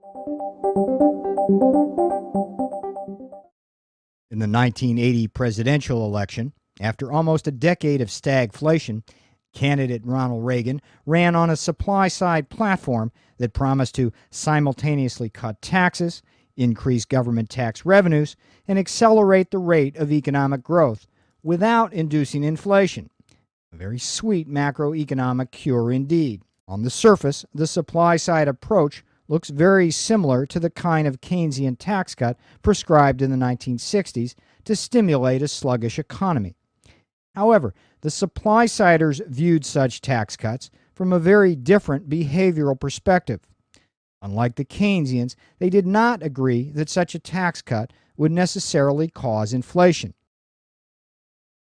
In the 1980 presidential election, after almost a decade of stagflation, candidate Ronald Reagan ran on a supply side platform that promised to simultaneously cut taxes, increase government tax revenues, and accelerate the rate of economic growth without inducing inflation. A very sweet macroeconomic cure indeed. On the surface, the supply side approach looks very similar to the kind of Keynesian tax cut prescribed in the 1960s to stimulate a sluggish economy. However, the supply-siders viewed such tax cuts from a very different behavioral perspective. Unlike the Keynesians, they did not agree that such a tax cut would necessarily cause inflation.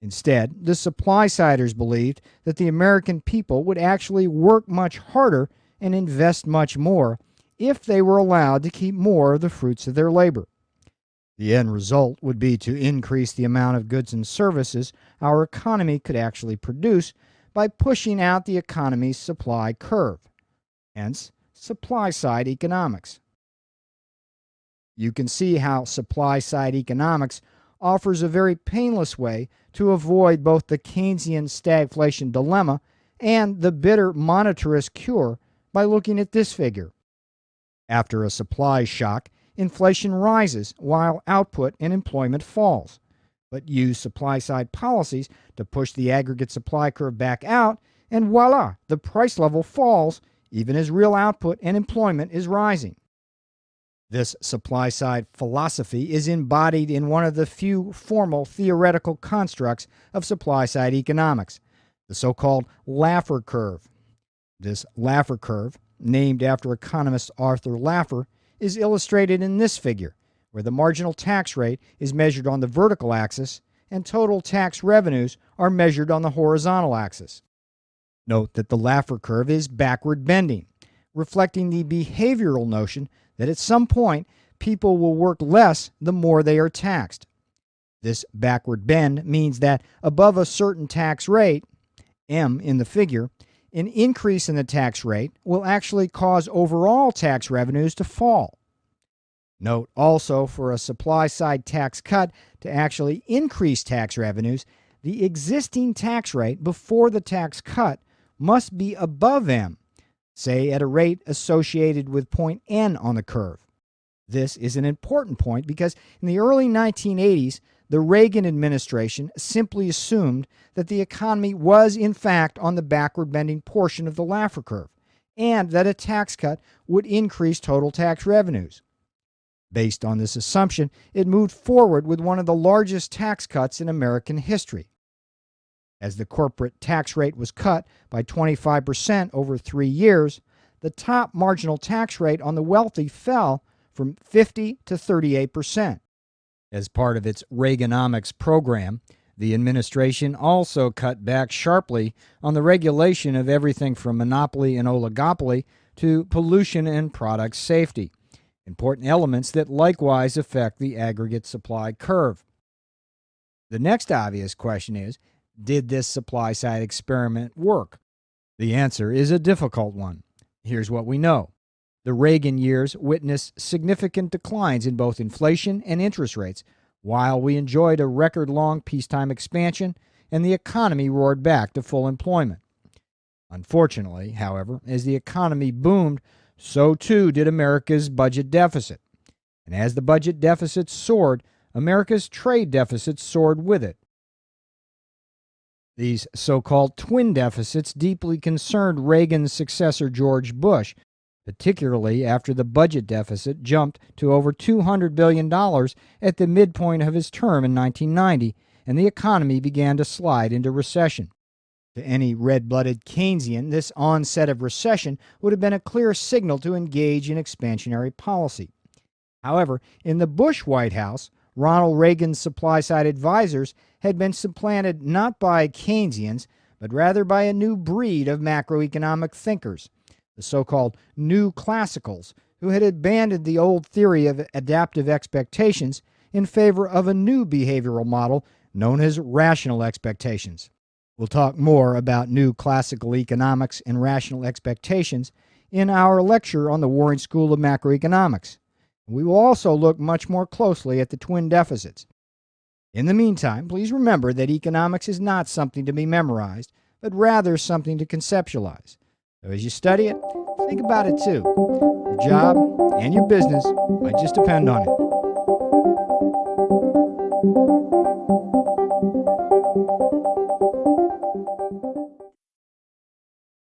Instead, the supply-siders believed that the American people would actually work much harder and invest much more if they were allowed to keep more of the fruits of their labor. The end result would be to increase the amount of goods and services our economy could actually produce by pushing out the economy's supply curve, hence supply-side economics. You can see how supply-side economics offers a very painless way to avoid both the Keynesian stagflation dilemma and the bitter monetarist cure by looking at this figure. After a supply shock, inflation rises while output and employment falls. But use supply-side policies to push the aggregate supply curve back out, and voila, the price level falls even as real output and employment is rising. This supply-side philosophy is embodied in one of the few formal theoretical constructs of supply-side economics, the so-called Laffer curve. This Laffer curve, named after economist Arthur Laffer, is illustrated in this figure, where the marginal tax rate is measured on the vertical axis and total tax revenues are measured on the horizontal axis. Note that the Laffer curve is backward bending, reflecting the behavioral notion that at some point people will work less the more they are taxed. This backward bend means that above a certain tax rate, M in the figure, an increase in the tax rate will actually cause overall tax revenues to fall. Note also, for a supply-side tax cut to actually increase tax revenues, the existing tax rate before the tax cut must be above M, say at a rate associated with point N on the curve. This is an important point because in the early 1980s, the Reagan administration simply assumed that the economy was in fact on the backward bending portion of the Laffer curve, and that a tax cut would increase total tax revenues. Based on this assumption, it moved forward with one of the largest tax cuts in American history. As the corporate tax rate was cut by 25% over 3 years, the top marginal tax rate on the wealthy fell from 50 to 38%. As part of its Reaganomics program, the administration also cut back sharply on the regulation of everything from monopoly and oligopoly to pollution and product safety, important elements that likewise affect the aggregate supply curve. The next obvious question is, did this supply-side experiment work? The answer is a difficult one. Here's what we know. The Reagan years witnessed significant declines in both inflation and interest rates, while we enjoyed a record-long peacetime expansion and the economy roared back to full employment. Unfortunately, however, as the economy boomed, so too did America's budget deficit. And as the budget deficit soared, America's trade deficit soared with it. These so-called twin deficits deeply concerned Reagan's successor George Bush, particularly after the budget deficit jumped to over $200 billion at the midpoint of his term in 1990, and the economy began to slide into recession. To any red-blooded Keynesian, this onset of recession would have been a clear signal to engage in expansionary policy. However, in the Bush White House, Ronald Reagan's supply-side advisors had been supplanted not by Keynesians, but rather by a new breed of macroeconomic thinkers, the so-called new classicals, who had abandoned the old theory of adaptive expectations in favor of a new behavioral model known as rational expectations. We'll talk more about new classical economics and rational expectations in our lecture on the Warren School of Macroeconomics. We will also look much more closely at the twin deficits. In the meantime, please remember that economics is not something to be memorized, but rather something to conceptualize. So as you study it, think about it too. Your job and your business might just depend on it.